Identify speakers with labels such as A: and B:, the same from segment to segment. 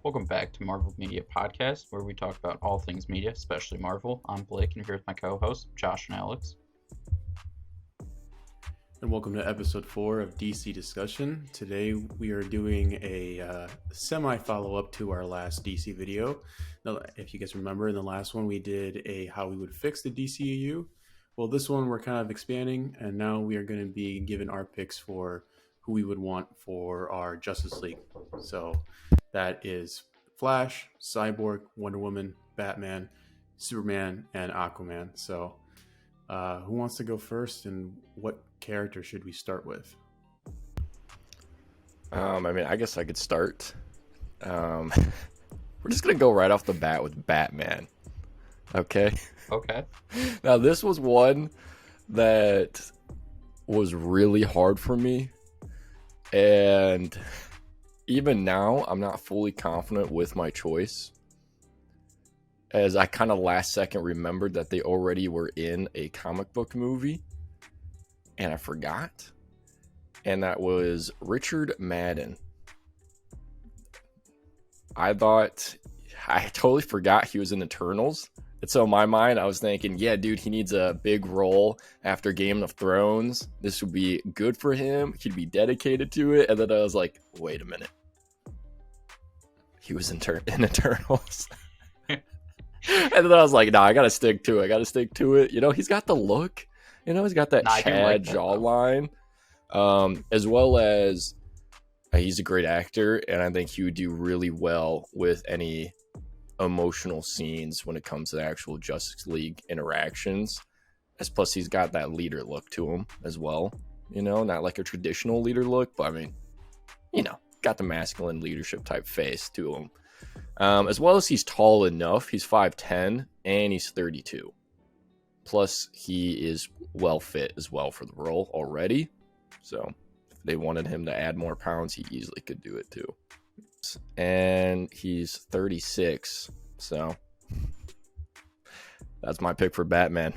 A: Welcome back to Marvel Media Podcast, where we talk about all things media, especially Marvel. I'm Blake, and here with my co-hosts, Josh and Alex.
B: And welcome to episode 4 of DC Discussion. Today we are doing a semi-follow-up to our last DC video. Now, if you guys remember, in the last one we did a how we would fix the DCEU. Well, this one we're kind of expanding, and now we are going to be given our picks for who we would want for our Justice League. So that is Flash, Cyborg, Wonder Woman, Batman, Superman, and Aquaman. So who wants to go first, and what character should we start with?
C: I guess I could start. We're just going to go right off the bat with Batman. Okay?
A: Okay.
C: Now, this was one that was really hard for me. And even now, I'm not fully confident with my choice. As I kind of last second remembered that they already were in a comic book movie. And I forgot. And that was Richard Madden. I totally forgot he was in Eternals. And so in my mind, I was thinking, yeah, dude, he needs a big role after Game of Thrones. This would be good for him. He'd be dedicated to it. And then I was like, wait a minute. He was in Eternals. And then I was like, nah, I got to stick to it. You know, he's got the look. You know, he's got that Chad jawline. As well as he's a great actor. And I think he would do really well with any emotional scenes when it comes to the actual Justice League interactions. As plus he's got that leader look to him as well, you know, not like a traditional leader look, but I mean, you know, got the masculine leadership type face to him. As well as he's tall enough. He's 5'10" and he's 32. Plus he is well fit as well for the role already. So if they wanted him to add more pounds, he easily could do it too. And he's 36, so that's my pick for Batman.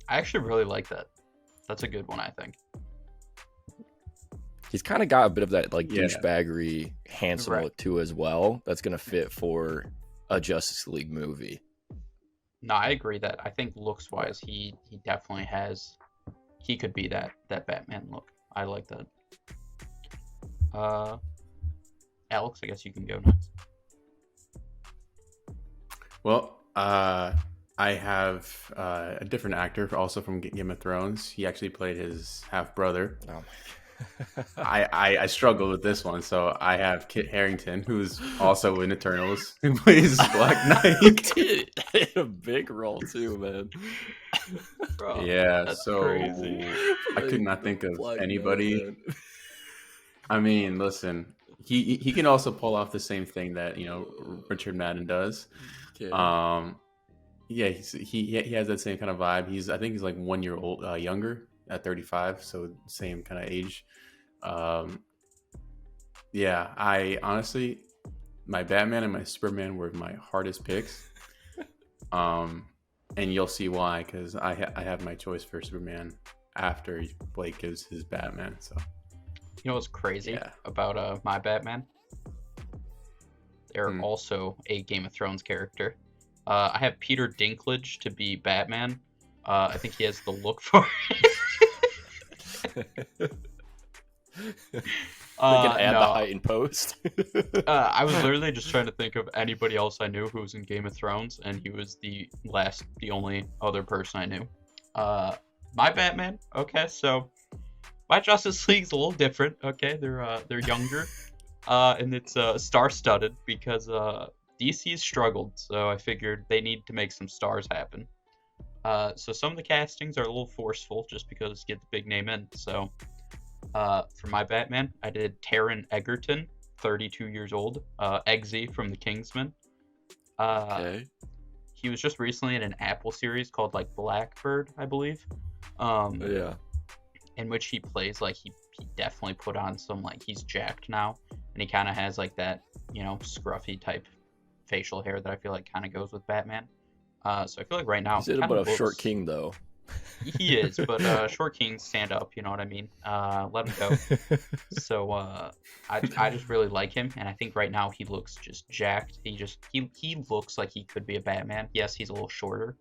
A: I actually really like that. That's a good one, I think.
C: He's kind of got a bit of that douchebaggery, handsome look too as well. That's gonna fit for a Justice League movie.
A: No, I agree that I think looks wise, he definitely has. He could be that Batman look. I like that. Alex, I guess you can go next.
B: Well, I have a different actor, also from Game of Thrones. He actually played his half brother. Oh. I struggled with this one, so I have Kit Harrington, who's also in Eternals, who plays Black Knight.
C: A big role too, man.
A: Bro,
B: yeah, so
A: crazy.
B: I could not think of
C: Black
B: anybody.
C: Man.
B: I mean, listen. He can also pull off the same thing that, you know, Richard Madden does.
C: Okay.
B: Yeah, he has that same kind of vibe. I think he's like 1 year old younger at 35, so same kind of age. Yeah, I honestly, my Batman and my Superman were my hardest picks. And you'll see why, because I have my choice for Superman after Blake gives his Batman. So.
A: You know what's crazy about my Batman? They're also a Game of Thrones character. I have Peter Dinklage to be Batman. I think he has the look for it.
C: We can add the height in post.
A: I was literally just trying to think of anybody else I knew who was in Game of Thrones, and he was the only other person I knew. My Batman. Okay, so. My Justice League's a little different, okay? They're younger, and it's star-studded because DC's struggled, so I figured they need to make some stars happen. So some of the castings are a little forceful just because get the big name in. So for my Batman, I did Taron Egerton, 32 years old, Eggsy from The Kingsman.
C: Okay.
A: He was just recently in an Apple series called like Blackbird, I believe.
C: Yeah.
A: In which he plays like he definitely put on some, like, he's jacked now, and he kind of has like that, you know, scruffy type facial hair that I feel like kind of goes with Batman. So I feel like right now
C: he's a bit of short king though.
A: He is, but short kings stand up. You know what I mean? Let him go. So I just really like him, and I think right now he looks just jacked. He looks like he could be a Batman. Yes, he's a little shorter,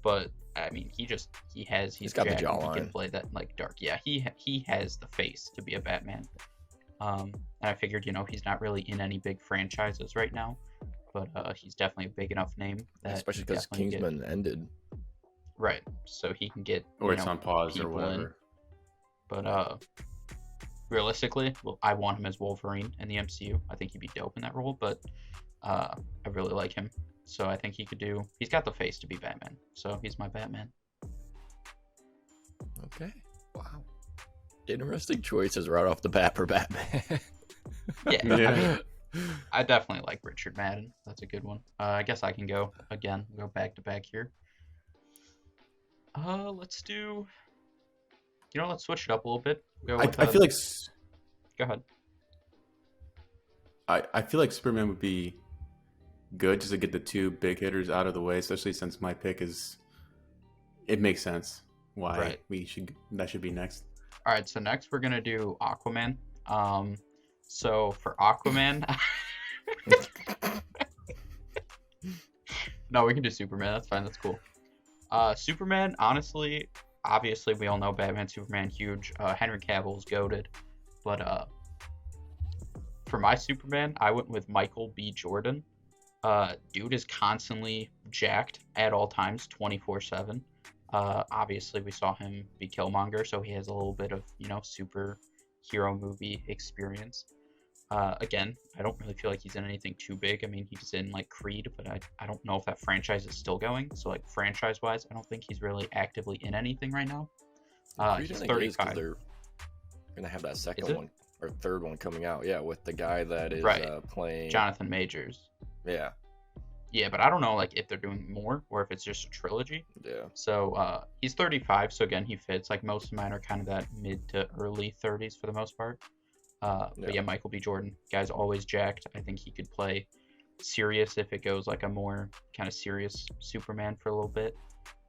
A: but I mean he's
C: He's got the
A: jacked, and he
C: jawline.
A: can play that like dark. Yeah, he has the face to be a Batman. And I figured he's not really in any big franchises right now, but he's definitely a big enough name that
C: Especially
A: he
C: because
A: definitely
C: Kingsman ended.
A: right, so he can get
B: Or it's on pause or
A: people in.
B: whatever.
A: But realistically, well, I want him as Wolverine in the MCU. I think he'd be dope in that role, but I really like him. So I think he's got the face to be Batman. So he's my Batman.
C: Okay. Wow. Interesting choices right off the bat for Batman.
A: Yeah.
B: Yeah.
A: I mean, I definitely like Richard Madden. That's a good one. I guess I can go again. We'll go back to back here. Let's do. Let's switch it up a little bit. Go with,
B: I feel like
A: Go ahead.
B: I feel like Superman would be good just to get the two big hitters out of the way, especially since my pick is. It makes sense why
A: Right.
B: that should be next.
A: All right. So next we're gonna do Aquaman. So for Aquaman. No, we can do Superman. That's fine. That's cool. Superman, honestly, obviously we all know Batman, Superman, huge. Henry Cavill's goated, but for my Superman, I went with Michael B. Jordan. Dude is constantly jacked at all times, 24/7. Obviously we saw him be Killmonger, so he has a little bit of superhero movie experience. Again, I don't really feel like he's in anything too big. I mean, he's in like Creed, but I don't know if that franchise is still going. So like franchise wise, I don't think he's really actively in anything right now.
C: Creed,
A: He's
C: I think it is 'cause
A: 35.
C: they're gonna have that
A: Is
C: second
A: it?
C: one or third one coming out. Yeah, with the guy that is
A: Right.
C: playing.
A: Jonathan Majors.
C: Yeah,
A: Yeah, but I don't know like if they're doing more or if it's just a trilogy.
C: yeah.
A: So he's 35, so again he fits. Like most of mine are kind of that mid to early 30s for the most part. But yeah, Michael B. Jordan, guy's always jacked. I think he could play serious if it goes like a more kind of serious Superman for a little bit.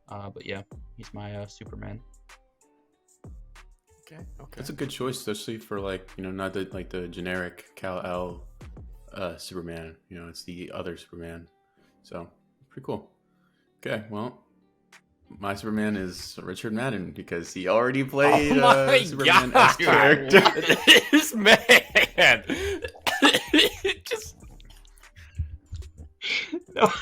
A: But yeah, he's my Superman.
C: Okay, okay.
B: That's a good choice, especially for not the generic Kal-El Superman. It's the other Superman. So pretty cool. Okay, well, my Superman is Richard Madden because he already played Superman as character.
C: This man. Just
A: No.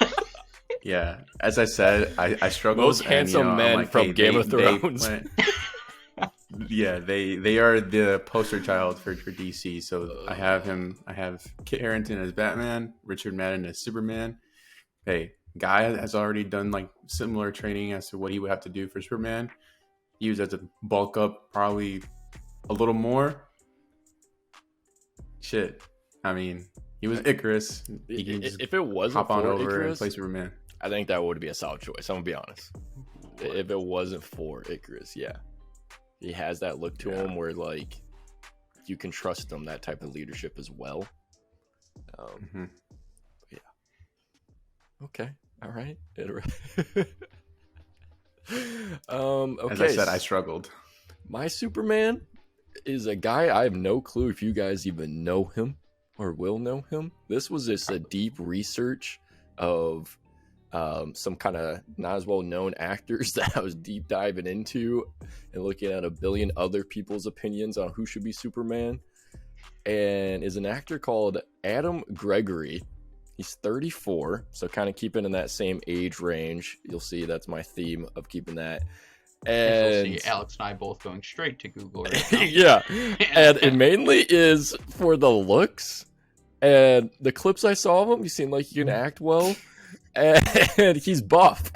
B: Yeah, as I said, I struggled.
C: Most handsome
B: I'm
C: men
B: like,
C: from
B: hey,
C: Game of Thrones.
B: Yeah, they are the poster child for DC. So I have Kit Harington as Batman, Richard Madden as Superman. Hey, guy has already done like similar training as to what he would have to do for Superman. He was to bulk up probably a little more. Shit, I mean, he was Icarus. He can just
C: if it wasn't
B: hop on
C: for
B: over and
C: Icarus,
B: play Superman.
C: I think that would be a solid choice. I'm gonna be honest. If it wasn't for Icarus, yeah, he has that look to him where like you can trust him, that type of leadership as well. Yeah. Okay. All right. Okay.
B: As I said, I struggled.
C: My Superman is a guy I have no clue if you guys even know him or will know him. This was just a deep research of some kind of not as well known actors that I was deep diving into and looking at a billion other people's opinions on who should be Superman. And is an actor called Adam Gregory. He's 34, so kind of keeping in that same age range. You'll see that's my theme of keeping that. And
A: You'll see Alex and I both going straight to Google right now.
C: yeah, and it mainly is for the looks and the clips I saw of him. He seemed like he can act well, and he's buff.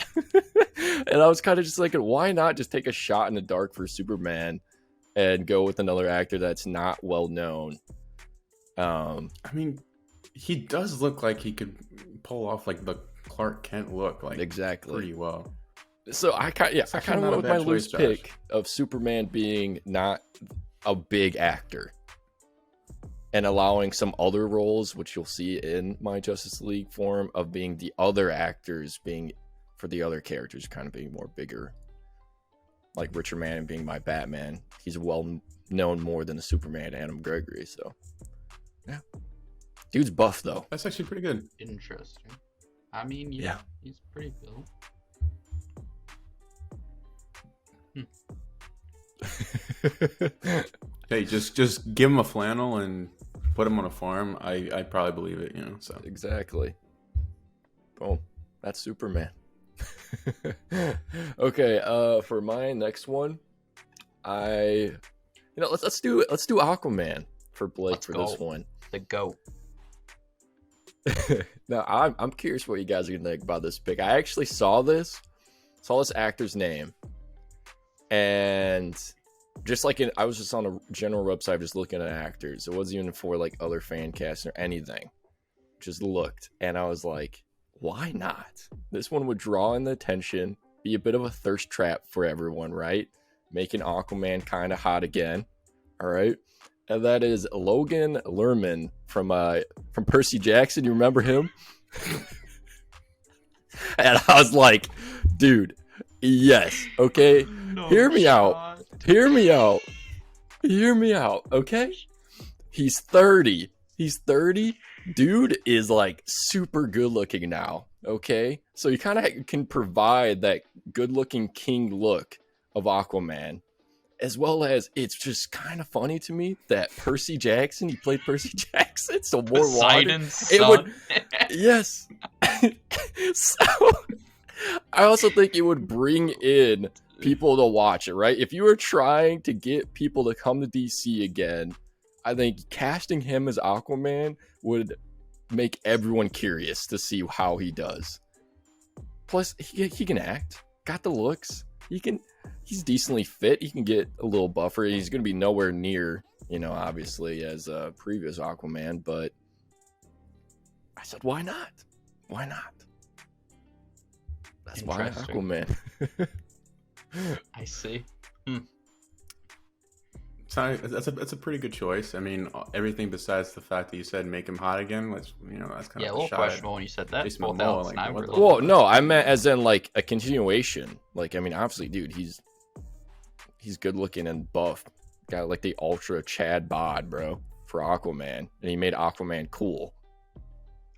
C: And I was kind of just like, why not just take a shot in the dark for Superman and go with another actor that's not well known?
B: I mean, he does look like he could pull off like the Clark Kent look, like
C: exactly
B: pretty well.
C: So I kind of went with my loose pick of Superman being not a big actor and allowing some other roles, which you'll see in my Justice League form, of being the other actors being for the other characters kind of being more bigger like Richard Manning being my Batman, he's well known more than the Superman Adam Gregory. So yeah, dude's buff though.
B: That's actually pretty good.
A: Interesting. I mean, yeah. He's pretty built.
B: Hey, just give him a flannel and put him on a farm. I'd probably believe it, so
C: Exactly. Boom. That's Superman. Okay, for my next one, let's do Aquaman for Blake.
A: Let's
C: for
A: go.
C: This one.
A: The GOAT.
C: Now I'm curious what you guys are gonna think about this pick. I actually saw this actor's name, and just like I was just on a general website just looking at actors. It wasn't even for like other fan casts or anything. Just looked, and I was like, why not? This one would draw in the attention, be a bit of a thirst trap for everyone, right? Making Aquaman kind of hot again. All right. And that is Logan Lerman from Percy Jackson. You remember him? And I was like, dude, yes. Okay.
A: No
C: Hear me
A: shot.
C: out. Hear me out. Hear me out. Okay. He's 30. He's 30. Dude is like super good looking now. Okay. So you kind of can provide that good looking king look of Aquaman. As well as it's just kind of funny to me that Percy Jackson, he played Percy Jackson, so more water. It would, yes. So I also think it would bring in people to watch it, right? If you were trying to get people to come to DC again, I think casting him as Aquaman would make everyone curious to see how he does. Plus, he can act, got the looks, he's decently fit. He can get a little buffer. He's going to be nowhere near, obviously as a previous Aquaman, but I said, why not? Why not? That's why Aquaman.
A: I see.
B: That's a pretty good choice. I mean, everything besides the fact that you said make him hot again, that's kind of
A: a little questionable when you said that. Both Alex and I were
C: well, no, I meant as in like a continuation. Like, I mean, obviously, dude, he's good looking and buff. Got like the ultra Chad bod, bro, for Aquaman, and he made Aquaman cool.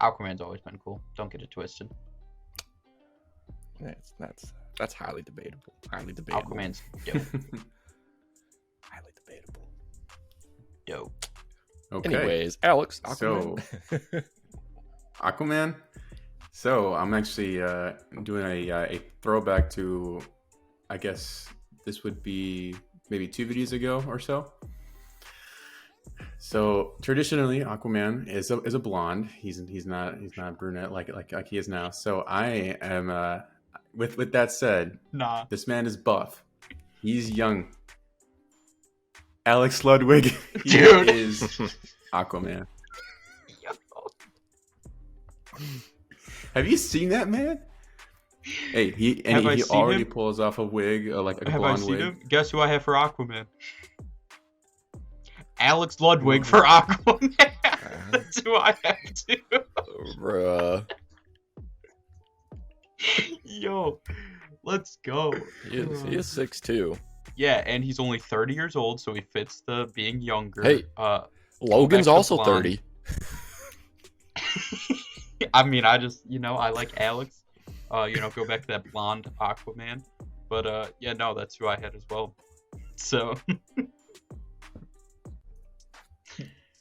A: Aquaman's always been cool. Don't get it twisted.
C: That's highly debatable. Highly debatable.
A: Aquaman's dope.
C: Highly debatable.
A: Dope.
B: Okay.
C: Anyways, Alex, Aquaman.
B: So, Aquaman. So I'm actually doing a throwback to, I guess this would be maybe 2 videos ago or so. So traditionally, Aquaman is a blonde. He's not brunette like he is now. So I am with that said, this man is buff. He's young. Alex Ludwig,
A: Dude,
B: is Aquaman. Have you seen that man? Hey, he already pulls off a wig, like a blonde wig.
A: Him? Guess who I have for Aquaman? Alex Ludwig for Aquaman. That's who I have too.
C: Bruh.
A: Yo, let's go.
C: He is 6'2".
A: Yeah, and he's only 30 years old, so he fits the being younger.
C: Hey, Logan's also 30.
A: I mean, I just, I like Alex. Go back to that blonde Aquaman. But, that's who I had as well. So.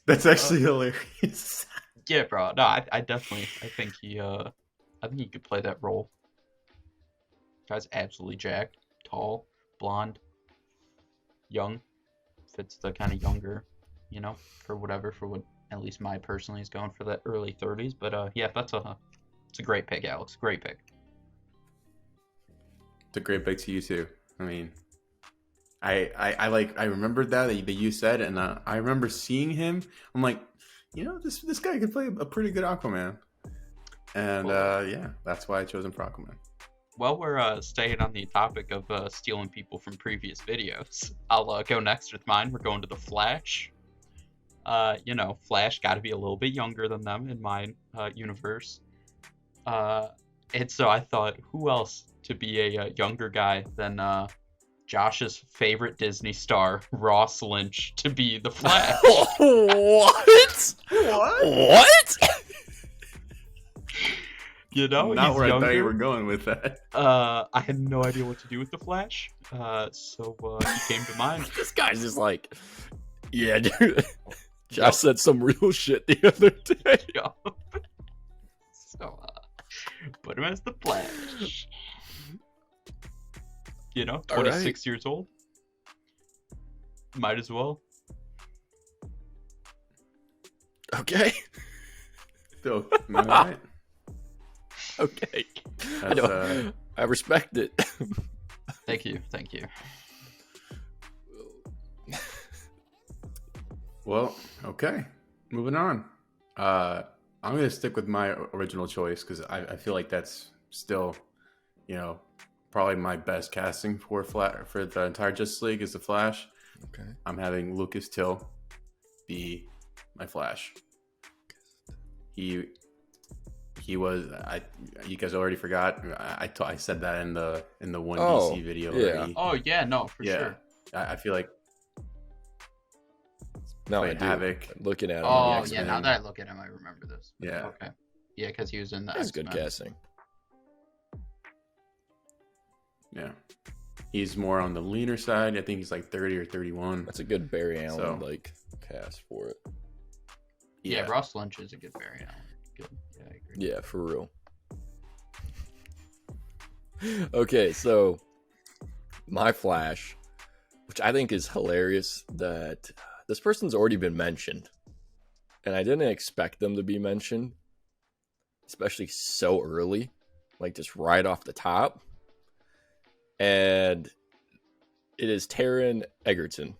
B: That's actually hilarious.
A: Yeah, bro. No, I think he could play that role. Guy's absolutely jacked, tall, blonde, young. Fits the kind of younger, for what at least my personally is going for that early 30s. But it's a great pick, Alex. Great pick.
B: It's a great pick to you too. I mean, I remembered that you said, and I remember seeing him. I'm like, this guy could play a pretty good Aquaman, and that's why I chose him for Aquaman.
A: While we're staying on the topic of stealing people from previous videos, I'll go next with mine. We're going to the Flash. Flash got to be a little bit younger than them in my universe. And so I thought, who else to be a younger guy than Josh's favorite Disney star, Ross Lynch, to be the Flash.
C: What? What?
A: You know,
B: not
A: he's
B: where
A: younger.
B: I thought you were going with that.
A: I had no idea what to do with the Flash, so he came to mind.
C: This guy's just like, yeah, dude. Josh said some real shit the other day.
A: So, put him as the Flash. You know, 26 years old. Might as well.
C: Okay.
B: So, all right.
C: Okay.
B: That's,
C: I respect it.
A: Thank you.
B: Well, okay. Moving on. I'm going to stick with my original choice because I feel like that's still, you know, probably my best casting for the entire Justice League is the Flash.
C: Okay.
B: I'm having Lucas Till be my Flash. He was you guys already forgot. I said that in the one DC video already.
A: Oh yeah, no, for sure.
B: I feel like
C: No, I
B: Havoc.
C: Looking at him.
A: Oh yeah, now that I look at him, I remember this.
B: Yeah.
A: Okay. Yeah, because he was in the
C: That's
A: X-Men.
C: good casting.
B: Yeah. He's more on the leaner side. I think he's like 30 or 31.
C: That's a good Barry Allen like cast for it.
A: Yeah, Ross Lynch is a good Barry Allen. Good. Yeah, I agree.
C: Yeah, for real. Okay, so my Flash, which I think is hilarious that this person's already been mentioned. And I didn't expect them to be mentioned, especially so early, like just right off the top. And it is Taron Egerton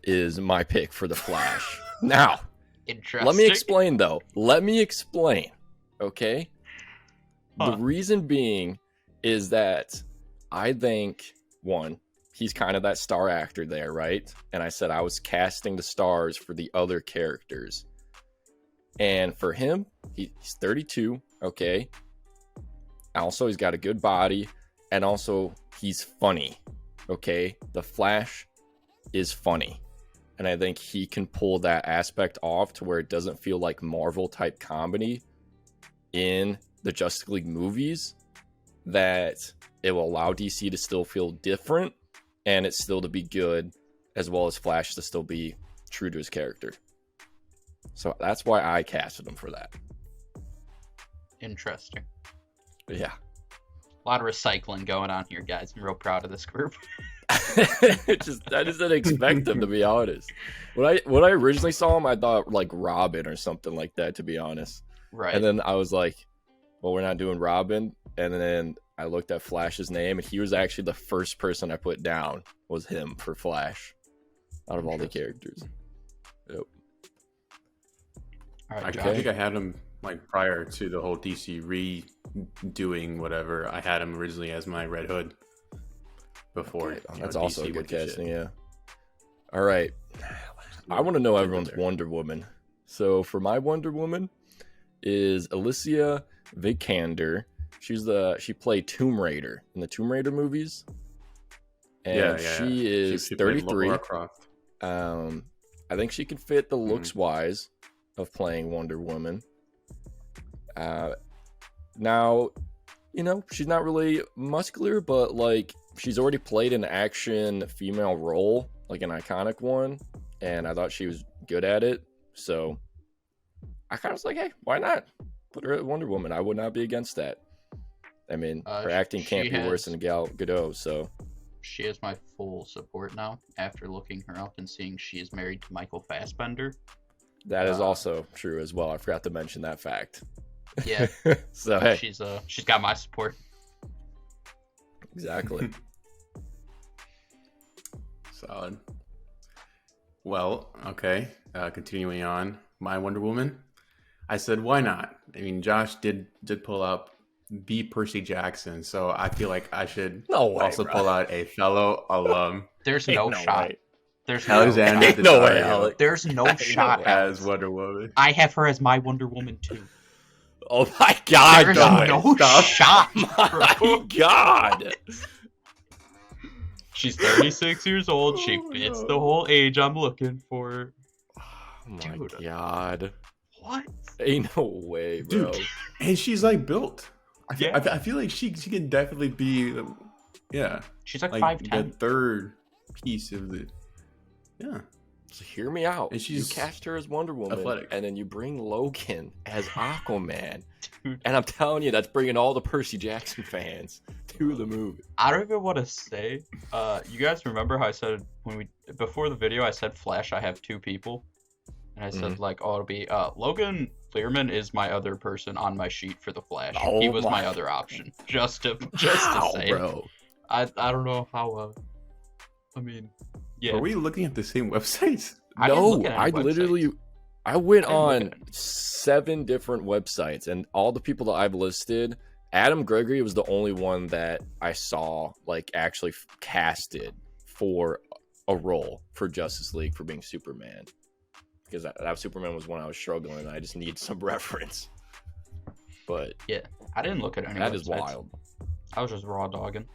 C: is my pick for the Flash. Now,
A: Interesting.
C: let me explain, though. Let me explain, okay?
A: Huh.
C: The reason being is that I think, one, he's kind of that star actor there, right? And I said I was casting the stars for the other characters. And for him, he's 32, okay? Also, he's got a good body. And also, he's funny, okay? The Flash is funny. And I think he can pull that aspect off to where it doesn't feel like Marvel-type comedy in the Justice League movies, that it will allow DC to still feel different and it still to be good, as well as Flash to still be true to his character. So that's why I casted him for that.
A: Interesting.
C: Yeah.
A: A lot of recycling going on here, guys. I'm real proud of this group.
C: I just didn't expect him, to be honest. When I originally saw him, I thought like Robin or something like that, to be honest.
A: Right.
C: And then I was like, well, we're not doing Robin. And then I looked at Flash's name, and he was actually the first person I put down was him for Flash out of all the characters. Yep.
A: All right,
B: I
A: Josh.
B: think I had him like prior to the whole DC redoing whatever. I had him originally as my Red Hood before.
C: Okay.
B: You know,
C: That's also
B: DC
C: a good
B: went to shit.
C: casting, yeah. All right. I want to know everyone's Wonder Woman. So for my Wonder Woman is Alicia Vikander. She played Tomb Raider in the Tomb Raider movies. And she is 33.
B: Lara Croft.
C: I think she can fit the looks wise of playing Wonder Woman. Now, you know, she's not really muscular, but like she's already played an action female role, like an iconic one, and I thought she was good at it. So I kind of was like, hey, why not put her at Wonder Woman? I would not be against that. I mean, her acting can't be worse than Gal Gadot, so.
A: She has my full support now after looking her up and seeing she is married to Michael Fassbender.
C: That is also true as well. I forgot to mention that fact.
A: Yeah.
C: So hey,
A: she's got my support.
C: Exactly.
B: Solid. Well, okay. Continuing on, my Wonder Woman. I said, why not? I mean, Josh did pull up B. Percy Jackson, so I feel like I should pull out a fellow alum.
A: There's no shot.
C: Way.
A: There's
B: Alexander
C: no way, Alec.
A: There's no shot
B: as Wonder Woman.
A: I have her as my Wonder Woman too.
C: Oh my God!
A: There's no shot.
C: My God!
A: She's 36 years old. She fits the whole age I'm looking for.
C: Oh my
A: Dude.
C: god.
A: What?
C: Ain't no way, bro.
B: Dude, and she's like built.
A: Yeah.
B: I feel like she can definitely be, yeah,
A: She's like
B: like
A: 5'10".
B: the third piece of the, yeah.
C: So hear me out.
B: And she's
C: you cast her as Wonder Woman,
B: athletic.
C: and then you bring Logan as Aquaman.
A: Dude.
C: And I'm telling you, that's bringing all the Percy Jackson fans to the movie.
A: I don't even want to say. You guys remember how I said before the video I said Flash I have 2 people, and I said like, oh, it'll be Logan Lerman is my other person on my sheet for the Flash.
C: Oh
A: he was my
C: my
A: other option. Just to
C: Wow,
A: say,
C: bro.
A: I don't know how. I mean, yeah.
B: Are we looking at the same websites?
A: I didn't
C: No,
A: look at any
C: I
A: websites.
C: literally, I went
A: I didn't look
C: on
A: at any.
C: 7 different websites, and all the people that I've listed, Adam Gregory was the only one that I saw like actually casted for a role for Justice League for being Superman, because that Superman was one I was struggling, and I just need some reference. But
A: Yeah, I didn't look at any.
C: that
A: websites.
C: is wild.
A: I was just raw dogging.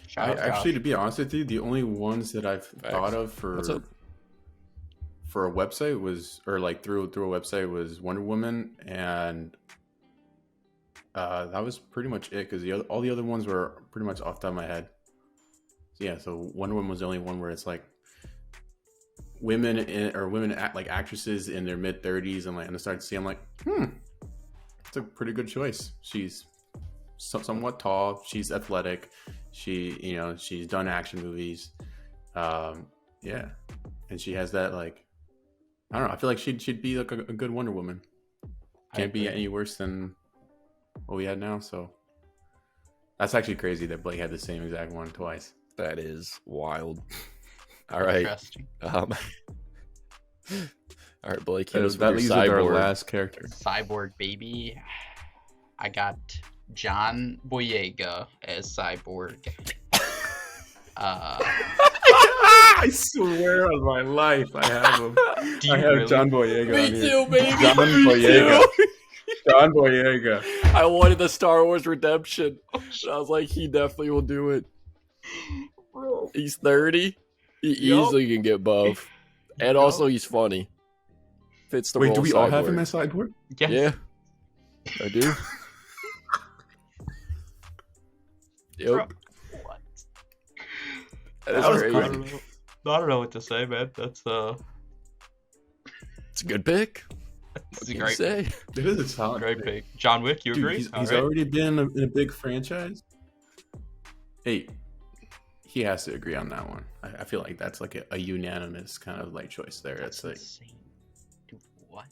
A: Shout out
B: Actually,
A: Josh.
B: to be honest with you, the only ones that I've thought of
C: What's up?
B: for a website was, or like through a website, was Wonder Woman, and that was pretty much it, because all the other ones were pretty much off the top of my head. Yeah, so Wonder Woman was the only one where it's like women like actresses in their mid-30s, and like, and I started to see, I'm like, it's a pretty good choice. She's somewhat tall, she's athletic, she's done action movies, yeah, and she has that, like, I don't know, I feel like she'd be like a good Wonder Woman. Can't be any worse than what we had now. So that's actually crazy that Blake had the same exact one twice.
C: That is wild. All right.
A: Interesting.
C: All right, Blake.
B: That
C: That
B: leaves with our
C: cyborg.
B: last character.
A: Cyborg baby. I got John Boyega as Cyborg.
B: I swear on my life, I have him.
A: Do you
B: I have
A: really?
B: John Boyega.
C: Me
B: on here.
C: too, baby.
B: John
C: Me
B: Boyega.
C: too.
B: John Boyega.
C: I wanted the Star Wars Redemption. And I was like, he definitely will do it. He's 30. He
A: Yup.
C: easily can get buff. And
A: Yup.
C: also, he's funny. Fits the
B: Wait,
C: role
B: do we all have him
C: Cyborg.
B: as Cyborg?
A: Yes.
C: Yeah, I do. Yep.
A: What?
C: That is
B: That was
C: crazy.
A: I don't know. I don't know what to say, man. That's
C: It's a good pick.
A: it's
C: What
A: a
C: can
A: great,
C: you say?
B: It is a solid
A: great
B: pick.
A: pick. John Wick, you
B: Dude,
A: agree?
B: he's
A: All right.
B: already been in a big franchise. Hey, he has to agree on that one. I feel like that's like a unanimous kind of like choice there.
A: That's
B: It's like,
A: insane. Dude, what?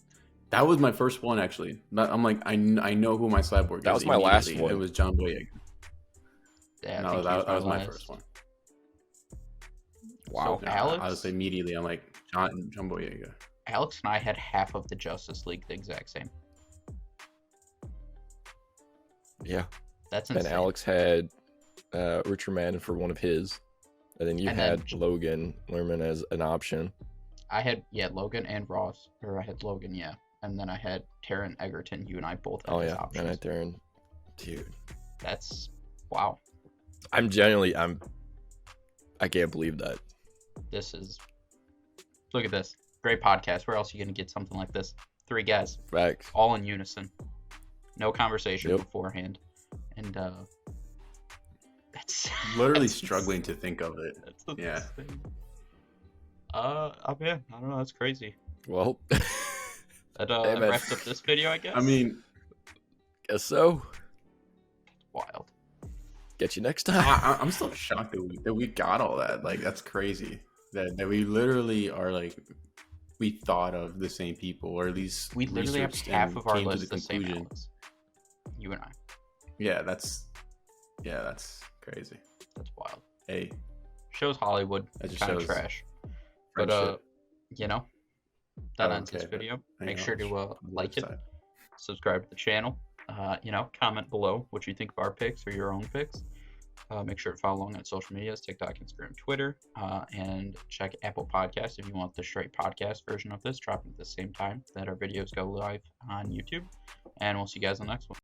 B: that was my first one, actually. I'm like, I know who my Cyborg is.
C: That was my last
B: immediately.
C: one.
B: It was John Boyega.
A: Yeah, I
B: No,
A: think he
B: that was my
A: last.
B: first one.
C: Wow.
A: So, Alex?
B: I was immediately, I'm like, John Boyega.
A: Alex and I had half of the Justice League the exact same.
C: Yeah.
A: That's
C: And
A: insane.
C: Alex had Richard Madden for one of his. And then you
A: And
C: had
A: then-
C: Logan Lerman as an option.
A: I had Logan and Ross, or I had Logan, yeah, and then I had Taron Egerton. You and I both had
C: Oh,
A: his
C: yeah.
A: options.
C: And I turned. Dude.
A: That's wow.
C: I can't believe that.
A: This is look at this great podcast. Where else are you gonna get something like this? 3 guys,
C: Facts.
A: all in unison, no conversation
C: Yep.
A: beforehand, and that's
B: Literally
A: that's
B: struggling to think of it.
A: That's
B: Yeah.
A: insane. Yeah, I don't know. That's crazy.
C: Well,
A: That
C: Hey, man.
A: wraps up this video, I guess.
B: I mean,
C: guess so.
A: wild.
C: Get you next time.
B: I'm still shocked that we got all that. Like, that's crazy. That we literally are like, we thought of the same people, or at least
A: We literally have
B: researched
A: half
B: and
A: of our
B: came to
A: list the same.
B: conclusion.
A: Alex. You and I.
B: Yeah, that's crazy.
A: That's wild.
B: Hey,
A: Shows Hollywood
B: that just
A: kind of
B: shows
A: trash. But
B: friendship.
A: that
B: Oh,
A: ends this
B: okay, but
A: video.
B: hang
A: Make
B: on,
A: sure to
B: on the
A: like it,
B: website.
A: subscribe to the channel. Comment below what you think of our picks or your own picks. Make sure to follow along on social medias, TikTok, Instagram, Twitter, and check Apple Podcasts if you want the straight podcast version of this, dropping at the same time that our videos go live on YouTube. And we'll see you guys on the next one.